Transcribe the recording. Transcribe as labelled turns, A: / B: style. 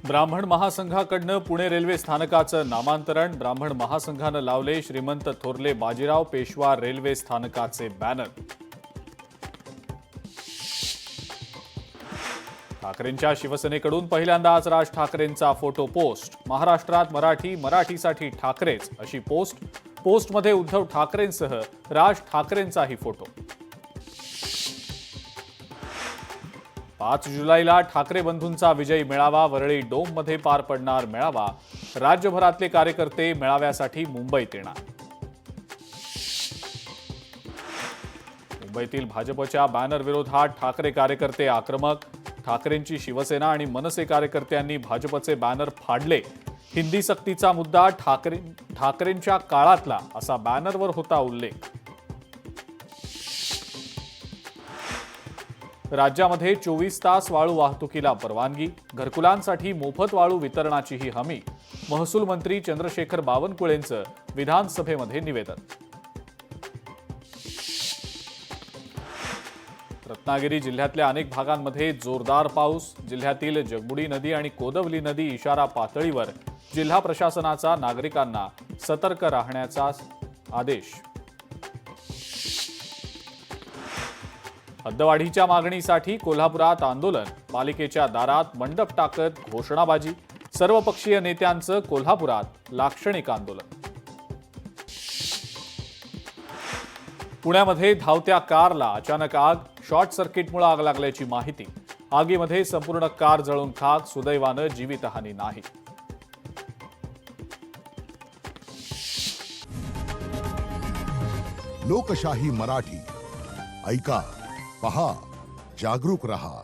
A: ब्राह्मण महासंघाकडनं पुणे रेल्वे स्थानकाचं नामांतरण. ब्राह्मण महासंघानं लावले श्रीमंत थोरले बाजीराव पेशवा रेल्वे स्थानकाचे बॅनर. ठाकरेंच्या शिवसेनेकडून पहिल्यांदाच राज ठाकरेंचा फोटो पोस्ट. महाराष्ट्रात मराठीसाठी ठाकरेच अशी पोस्ट. पोस्टमध्ये उद्धव ठाकरेंसह राज ठाकरेंचाही फोटो. 5 जुलैला ठाकरे बंधूंचा विजयी मेळावा. वरळी डोममध्ये पार पडणार मेळावा. राज्यभरातले कार्यकर्ते मेळाव्यासाठी मुंबईत येणार. मुंबईतील भाजपच्या बॅनर विरोधात ठाकरे कार्यकर्ते आक्रमक. ठाकरेंची शिवसेना आणि मनसे कार्यकर्त्यांनी भाजपचे बॅनर फाडले. हिंदी सक्तीचा मुद्दा ठाकरेंच्या काळातला असा बॅनरवर होता उल्लेख. राज्यामध्ये 24 तास वाळू वाहतुकीला परवानगी. घरकुलांसाठी मोफत वाळू वितरणाचीही हमी. महसूल मंत्री चंद्रशेखर बावनकुळेंचं विधानसभेमध्ये निवेदन. रत्नागिरी जिल्ह्यातल्या अनेक भागांमध्ये जोरदार पाऊस. जिल्ह्यातील जगबुडी नदी आणि कोदवली नदी इशारा पातळीवर. जिल्हा प्रशासनाचा नागरिकांना सतर्क राहण्याचा आदेश. हद्दवाढीच्या मागणीसाठी कोल्हापुरात आंदोलन. पालिकेच्या दारात मंडप टाकत घोषणाबाजी. सर्वपक्षीय नेत्यांचं कोल्हापुरात लाक्षणिक आंदोलन. पुण्यामध्ये धावत्या कारला अचानक आग. शॉर्ट सर्किटमुळे आग लागल्याची माहिती. आगीमध्ये संपूर्ण कार जळून खाक. सुदैवानं जीवितहानी नाही.
B: लोकशाही मराठी ऐका, पहा, जागरूक रहा.